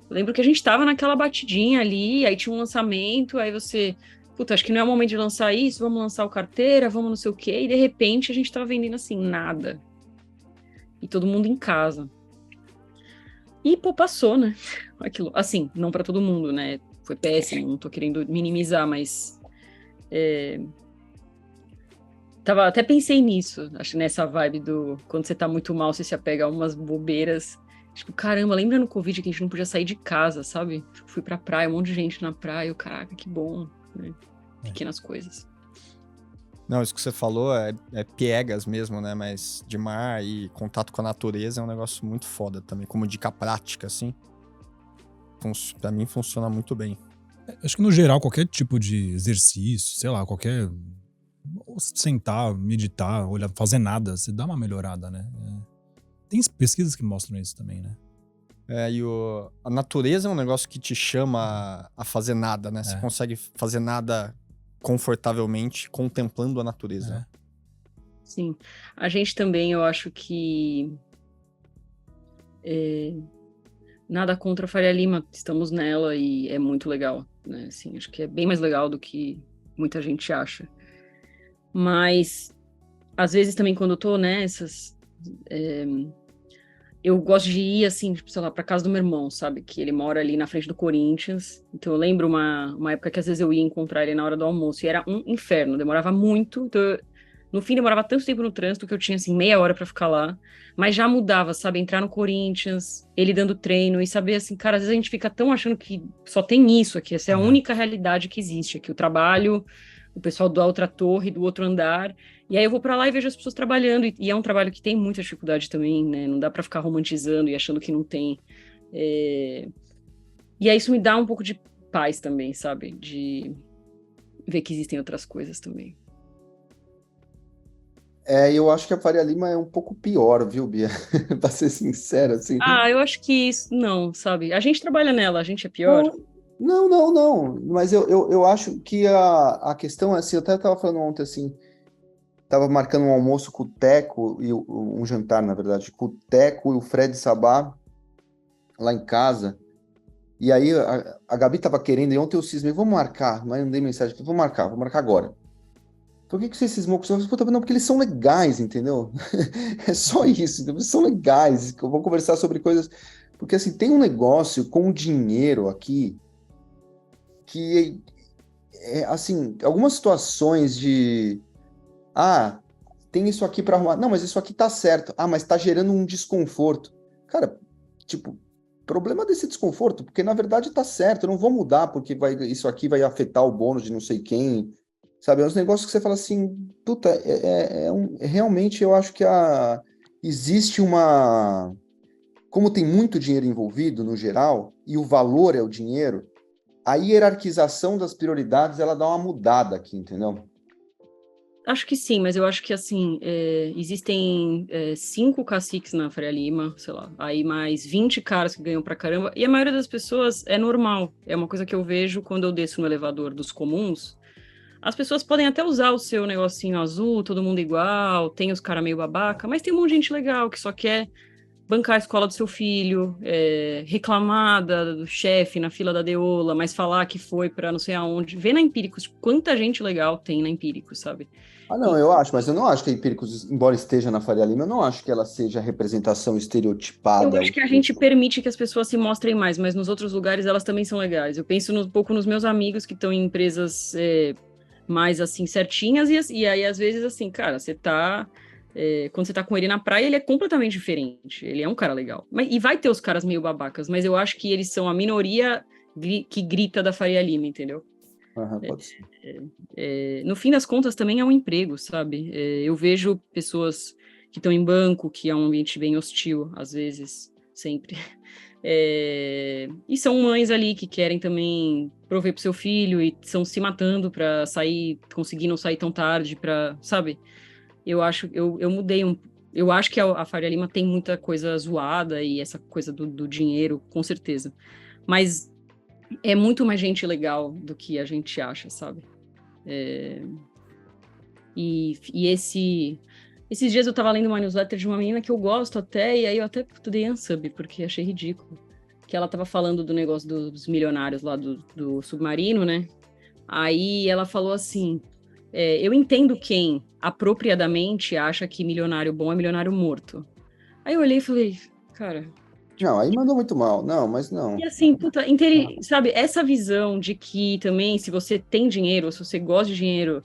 eu lembro que a gente tava naquela batidinha ali, aí tinha um lançamento, aí você, puta, acho que não é o momento de lançar isso, vamos lançar o carteira, vamos não sei o quê, e de repente a gente tava vendendo assim, nada. E todo mundo em casa. E, pô, passou, né? Aquilo, assim, não pra todo mundo, né? Foi péssimo, não tô querendo minimizar, mas até pensei nisso, acho nessa vibe do quando você tá muito mal, você se apega a umas bobeiras. Tipo, caramba, lembra no Covid que a gente não podia sair de casa, sabe? Tipo, fui pra praia, um monte de gente na praia, caraca, que bom, né? Pequenas coisas.
Não, isso que você falou é piegas mesmo, né? Mas de mar e contato com a natureza é um negócio muito foda também. Como dica prática, assim. Pra mim funciona muito bem.
Acho que no geral, qualquer tipo de exercício, sei lá, qualquer... sentar, meditar, olhar, fazer nada, você dá uma melhorada, né? Tem pesquisas que mostram isso também, né?
E a natureza é um negócio que te chama a fazer nada, né? Você consegue fazer nada confortavelmente contemplando a natureza.
Sim. A gente também, eu acho que nada contra a Faria Lima, estamos nela e é muito legal, né? Assim, acho que é bem mais legal do que muita gente acha. Mas, às vezes também quando eu tô nessas, eu gosto de ir, assim, tipo, sei lá, pra casa do meu irmão, sabe? Que ele mora ali na frente do Corinthians. Então eu lembro uma época que às vezes eu ia encontrar ele na hora do almoço e era um inferno, demorava muito. Então, no fim, demorava tanto tempo no trânsito que eu tinha, assim, meia hora pra ficar lá. Mas já mudava, sabe? Entrar no Corinthians, ele dando treino e saber, assim, cara, às vezes a gente fica tão achando que só tem isso aqui, essa é a única realidade que existe aqui. O trabalho, o pessoal da outra torre, do outro andar. E aí eu vou pra lá e vejo as pessoas trabalhando, e é um trabalho que tem muita dificuldade também, né? Não dá pra ficar romantizando e achando que não tem. E aí isso me dá um pouco de paz também, sabe? De ver que existem outras coisas também.
Eu acho que a Faria Lima é um pouco pior, viu, Bia? Pra ser sincero, assim.
Eu acho que isso, não, sabe? A gente trabalha nela, a gente é pior.
Não. Mas eu acho que a questão é assim, eu até tava falando ontem, assim, tava marcando um almoço com o Teco, um jantar, na verdade, com o Teco e o Fred Sabá, lá em casa. E aí a Gabi tava querendo, e ontem eu cismei, vamos marcar. Mas eu mandei mensagem, vou marcar agora. Por que você cismou com isso? Não, porque eles são legais, entendeu? É só isso, entendeu? Eles são legais. Eu vou conversar sobre coisas... Porque, assim, tem um negócio com o dinheiro aqui que, assim, algumas situações de... tem isso aqui para arrumar. Não, mas isso aqui tá certo. Mas tá gerando um desconforto. Cara, tipo, problema desse desconforto, porque na verdade tá certo, eu não vou mudar porque isso aqui vai afetar o bônus de não sei quem, sabe? É uns negócios que você fala assim, puta, realmente eu acho que existe uma... Como tem muito dinheiro envolvido no geral, e o valor é o dinheiro, a hierarquização das prioridades, ela dá uma mudada aqui, entendeu?
Acho que sim, mas eu acho que, assim, existem 5 caciques na Faria Lima, sei lá, aí mais 20 caras que ganham pra caramba, e a maioria das pessoas é normal. É uma coisa que eu vejo quando eu desço no elevador dos comuns. As pessoas podem até usar o seu negocinho azul, todo mundo igual, tem os caras meio babaca, mas tem um monte de gente legal que só quer bancar a escola do seu filho, reclamar do chefe na fila da deola, mas falar que foi pra não sei aonde. Vê na Empíricos quanta gente legal tem na Empíricos, sabe?
Ah, não, eu acho, mas eu não acho que a Empíricos, embora esteja na Faria Lima, eu não acho que ela seja a representação estereotipada.
Eu acho que a gente permite que as pessoas se mostrem mais, mas nos outros lugares elas também são legais. Eu penso um pouco nos meus amigos que estão em empresas mais, assim, certinhas, e aí, às vezes, assim, cara, você tá... quando você tá com ele na praia, ele é completamente diferente. Ele é um cara legal. E vai ter os caras meio babacas, mas eu acho que eles são a minoria que grita da Faria Lima, entendeu?
Aham, pode ser.
No fim das contas, também é um emprego, sabe? Eu vejo pessoas que estão em banco, que é um ambiente bem hostil, às vezes, sempre. E são mães ali que querem também prover pro seu filho e estão se matando para sair, conseguir não sair tão tarde, para, sabe? Eu mudei eu acho que a Faria Lima tem muita coisa zoada e essa coisa do dinheiro, com certeza. Mas é muito mais gente legal do que a gente acha, sabe? Esses dias eu tava lendo uma newsletter de uma menina que eu gosto até, e aí eu até dei unsub, porque achei ridículo. Que ela tava falando do negócio dos milionários lá do submarino, né? Aí ela falou assim, eu entendo quem apropriadamente acha que milionário bom é milionário morto. Aí eu olhei e falei, cara...
Não, aí mandou muito mal. Não, mas não.
E assim, puta, sabe, essa visão de que também, se você tem dinheiro, ou se você gosta de dinheiro,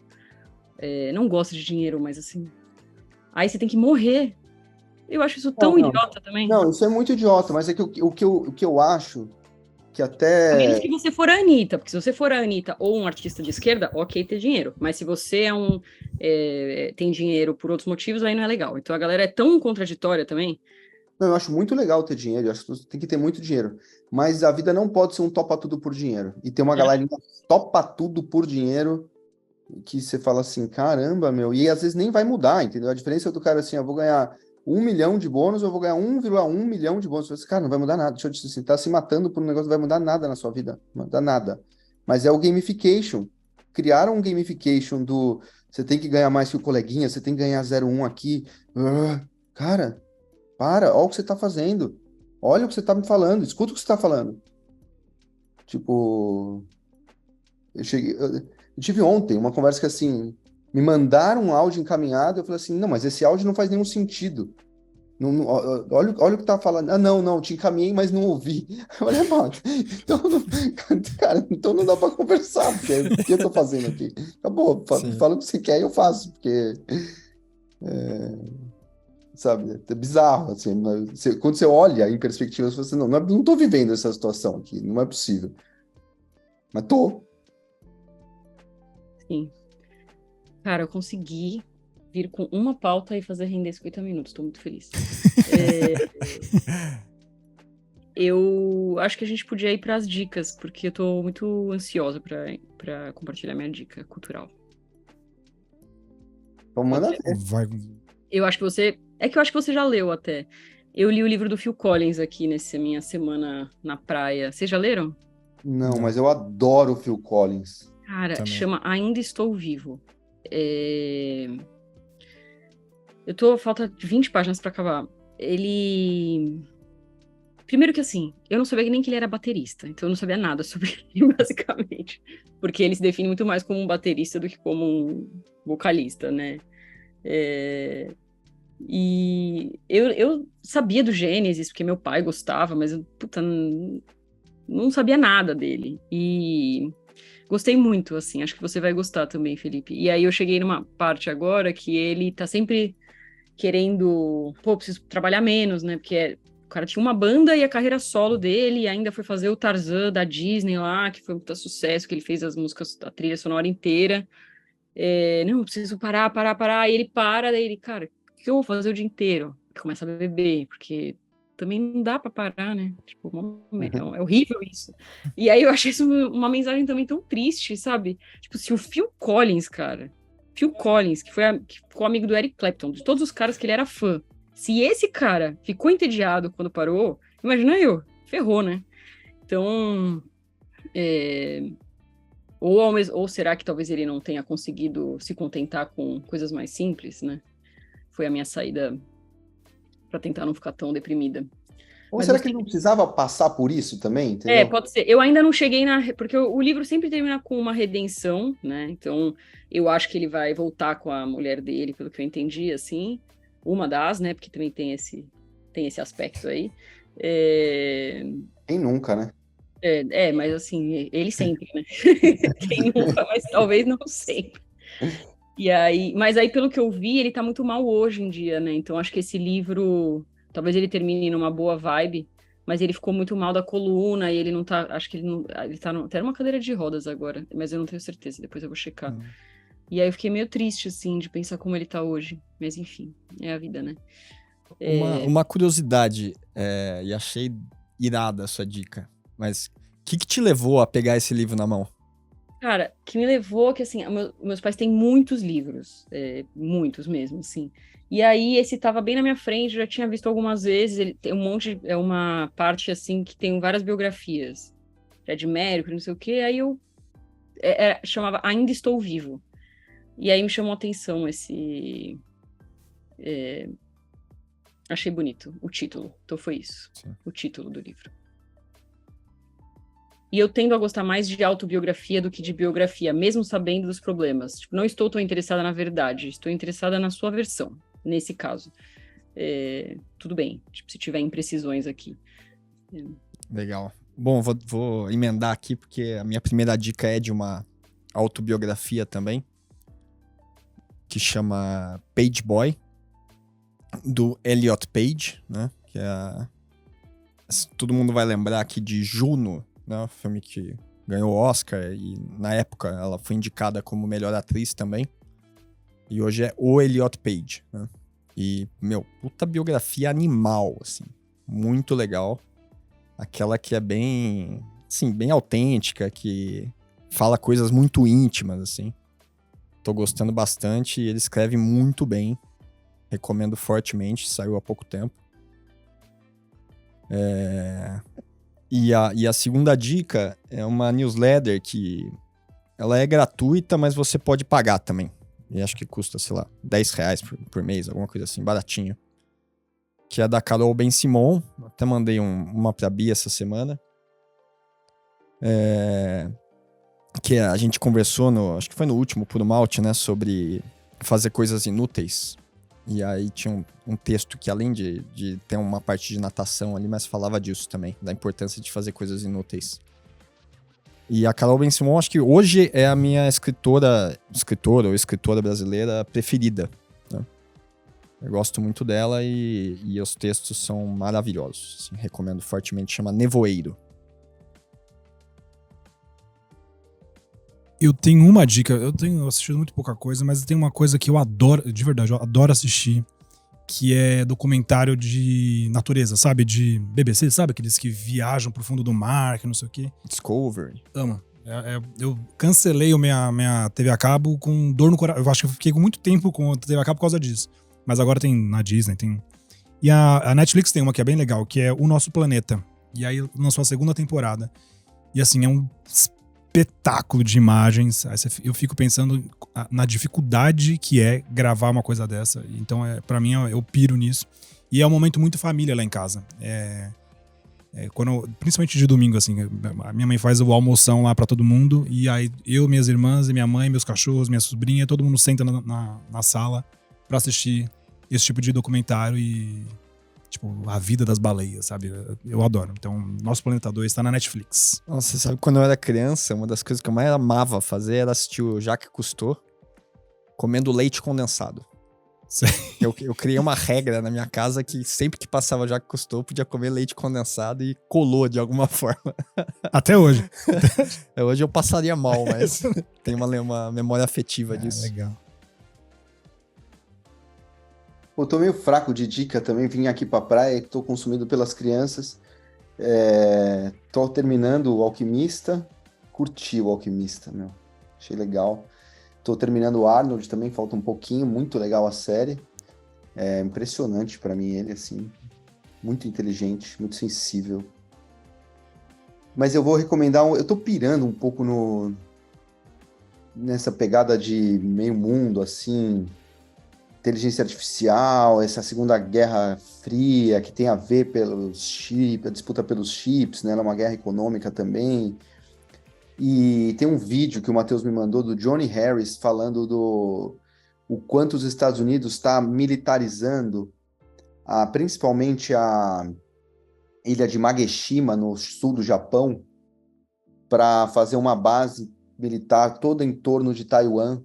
não gosta de dinheiro, mas assim, aí você tem que morrer. Eu acho isso tão
Não.
idiota também.
Não, isso é muito idiota, mas é que o que eu acho que
A menos que você for a Anitta, porque se você for a Anitta ou um artista de esquerda, ok ter dinheiro. Mas se você tem dinheiro por outros motivos, aí não é legal. Então a galera é tão contraditória também.
Não, eu acho muito legal ter dinheiro, eu acho que tem que ter muito dinheiro. Mas a vida não pode ser um topa tudo por dinheiro. E tem uma galera que topa tudo por dinheiro, que você fala assim, caramba, meu, e às vezes nem vai mudar, entendeu? A diferença do cara assim, eu vou ganhar 1 milhão de bônus, eu vou ganhar 1,1 milhão de bônus. Você fala assim, cara, não vai mudar nada. Deixa eu te assim, tá se matando por um negócio, não vai mudar nada na sua vida. Não vai mudar nada. Mas é o gamification. Criaram um gamification do você tem que ganhar mais que o coleguinha, você tem que ganhar 0,1 aqui. Cara, olha o que você tá fazendo. Olha o que você tá me falando, escuta o que você tá falando. Tipo, eu tive ontem uma conversa que assim, me mandaram um áudio encaminhado, eu falei assim, não, mas esse áudio não faz nenhum sentido. Olha o que tá falando. Ah, não, te encaminhei, mas não ouvi. Eu falei, mano, então cara, então não dá pra conversar, porque o que eu tô fazendo aqui? Acabou, fala o que você quer e eu faço, porque sabe, é bizarro, assim, quando você olha em perspectiva, você fala assim, não tô vivendo essa situação aqui, não é possível. Mas tô.
Sim. Cara, eu consegui vir com uma pauta e fazer render 50 minutos. Tô muito feliz. Eu acho que a gente podia ir para as dicas, porque eu tô muito ansiosa para compartilhar minha dica cultural.
Então manda ver.
Eu acho que você... É que eu acho que você já leu até. Eu li o livro do Phil Collins aqui nessa minha semana na praia. Vocês já leram?
Não, mas eu adoro o Phil Collins.
Cara,
Também.
chama Ainda Estou Vivo. Falta 20 páginas pra acabar. Primeiro que assim, eu não sabia nem que ele era baterista, então eu não sabia nada sobre ele, basicamente. Porque ele se define muito mais como um baterista do que como um vocalista, né? E eu sabia do Gênesis, porque meu pai gostava, mas eu, não sabia nada dele. E gostei muito, assim, acho que você vai gostar também, Felipe. E aí eu cheguei numa parte agora que ele tá sempre querendo, preciso trabalhar menos, né? Porque cara tinha uma banda e a carreira solo dele, e ainda foi fazer o Tarzan da Disney lá, que foi muito sucesso, que ele fez as músicas, a trilha sonora inteira. Não, eu preciso parar. E ele para, daí ele, cara, o que eu vou fazer o dia inteiro? Começa a beber, porque também não dá pra parar, né? Tipo, é horrível isso. E aí eu achei isso uma mensagem também tão triste, sabe? Tipo, se o Phil Collins, que ficou amigo do Eric Clapton, de todos os caras que ele era fã, se esse cara ficou entediado quando parou, imagina eu, ferrou, né? Então, ou será que talvez ele não tenha conseguido se contentar com coisas mais simples, né? Foi a minha saída para tentar não ficar tão deprimida.
Ou
Mas
será
você-
que ele não precisava passar por isso também, entendeu?
Pode ser. Eu ainda não cheguei porque o livro sempre termina com uma redenção, né? Então, eu acho que ele vai voltar com a mulher dele, pelo que eu entendi, assim. Uma das, né? Porque também tem esse aspecto aí.
Quem nunca, né?
Mas assim, ele sempre, né? Quem nunca, mas talvez não sempre. Mas aí, pelo que eu vi, ele tá muito mal hoje em dia, né? Então, acho que esse livro, talvez ele termine numa boa vibe, mas ele ficou muito mal da coluna e ele não tá, acho que ele tá até numa cadeira de rodas agora, mas eu não tenho certeza, depois eu vou checar. E aí eu fiquei meio triste, assim, de pensar como ele tá hoje. Mas enfim, é a vida, né?
Uma curiosidade, e achei irada a sua dica, mas o que te levou a pegar esse livro na mão?
Cara, que me levou que, assim, meus pais têm muitos livros, muitos mesmo, assim. E aí, esse tava bem na minha frente, eu já tinha visto algumas vezes, ele tem é uma parte, assim, que tem várias biografias. Fred Mercury, não sei o quê, aí chamava Ainda Estou Vivo. E aí me chamou a atenção achei bonito o título, então foi isso,
Sim.
o título do livro. E eu tendo a gostar mais de autobiografia do que de biografia, mesmo sabendo dos problemas. Tipo, não estou tão interessada na verdade, estou interessada na sua versão, nesse caso. Tudo bem, tipo, se tiver imprecisões aqui.
Legal. Bom, vou emendar aqui, porque a minha primeira dica é de uma autobiografia também, que chama Page Boy, do Elliot Page, né? Que todo mundo vai lembrar aqui de Juno, né? O filme que ganhou o Oscar e na época ela foi indicada como melhor atriz também. E hoje é o Elliot Page, né? E, puta biografia animal, assim. Muito legal. Aquela que é bem, assim, bem autêntica, que fala coisas muito íntimas, assim. Tô gostando bastante e ele escreve muito bem. Recomendo fortemente, saiu há pouco tempo. E a segunda dica é uma newsletter que ela é gratuita, mas você pode pagar também. E acho que custa, sei lá, R$10 por mês, alguma coisa assim, baratinho. Que é da Carol Ben-Simon. Até mandei uma pra Bia essa semana. Que a gente conversou, acho que foi no último Puro Malte, né? Sobre fazer coisas inúteis. E aí tinha um texto que, além de ter uma parte de natação ali, mas falava disso também, da importância de fazer coisas inúteis. E a Carol Ben-Simon, acho que hoje é a minha escritora ou escritora brasileira preferida, né? Eu gosto muito dela e os textos são maravilhosos. Assim, recomendo fortemente, chama Nevoeiro.
Eu tenho uma dica, eu tenho assistido muito pouca coisa, mas tem uma coisa que eu adoro, de verdade, eu adoro assistir, que é documentário de natureza, sabe? De BBC, sabe? Aqueles que viajam pro fundo do mar, que não sei o quê.
Discovery.
Amo. Eu cancelei a minha TV a cabo com dor no coração. Eu acho que eu fiquei com muito tempo com a TV a cabo por causa disso. Mas agora tem na Disney, tem... E a Netflix tem uma que é bem legal, que é O Nosso Planeta. E aí lançou a segunda temporada. E assim, é um espetáculo de imagens. Aí eu fico pensando na dificuldade que é gravar uma coisa dessa. Então, pra mim, eu piro nisso. E é um momento muito família lá em casa. Principalmente de domingo, assim. A minha mãe faz o almoção lá pra todo mundo. E aí eu, minhas irmãs, minha mãe, meus cachorros, minha sobrinha, todo mundo senta na sala pra assistir esse tipo de documentário e... Tipo, a vida das baleias, sabe? Eu adoro. Então, Nosso Planeta 2 tá na Netflix.
Nossa, você sabe, quando eu era criança, uma das coisas que eu mais amava fazer era assistir o Jacques Cousteau comendo leite condensado.
Sei.
Eu criei uma regra na minha casa que sempre que passava Jacques Cousteau, podia comer leite condensado e colou de alguma forma.
Até hoje.
Hoje eu passaria mal, mas tem uma memória afetiva disso.
Legal.
Eu tô meio fraco de dica também, vim aqui pra praia e tô consumido pelas crianças. Tô terminando o Alquimista, curti o Alquimista, meu. Achei legal. Tô terminando o Arnold também, falta um pouquinho, muito legal a série. É impressionante pra mim ele, assim, muito inteligente, muito sensível. Mas eu vou recomendar, eu tô pirando um pouco nessa pegada de meio mundo, assim, inteligência artificial, essa Segunda Guerra Fria, que tem a ver pelos chips, a disputa pelos chips, né? Ela é uma guerra econômica também. E tem um vídeo que o Matheus me mandou do Johnny Harris falando o quanto os Estados Unidos está militarizando principalmente a ilha de Mageshima, no sul do Japão, para fazer uma base militar toda em torno de Taiwan,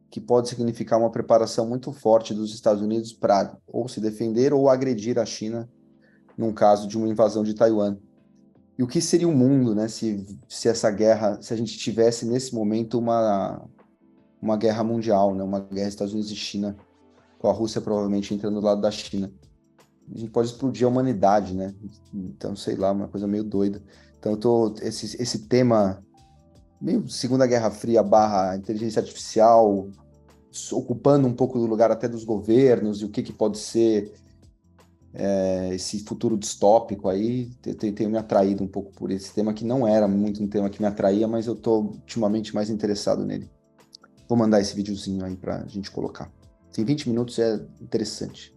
que pode significar uma preparação muito forte dos Estados Unidos para ou se defender ou agredir a China num caso de uma invasão de Taiwan. E o que seria o mundo, né, se essa guerra, se a gente tivesse nesse momento uma guerra mundial, né, uma guerra Estados Unidos e China, com a Rússia provavelmente entrando do lado da China. A gente pode explodir a humanidade, né? Então, sei lá, uma coisa meio doida. Então, esse tema meio Segunda Guerra Fria / inteligência artificial, ocupando um pouco do lugar até dos governos, e o que pode ser esse futuro distópico aí, tenho me atraído um pouco por esse tema, que não era muito um tema que me atraía, mas eu tô ultimamente mais interessado nele. Vou mandar esse videozinho aí pra gente colocar. Tem 20 minutos, é interessante.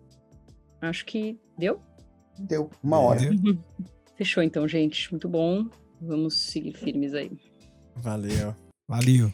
Acho que deu.
Deu, 1 hora.
Fechou então, gente. Muito bom. Vamos seguir firmes aí.
Valeu.
Valeu.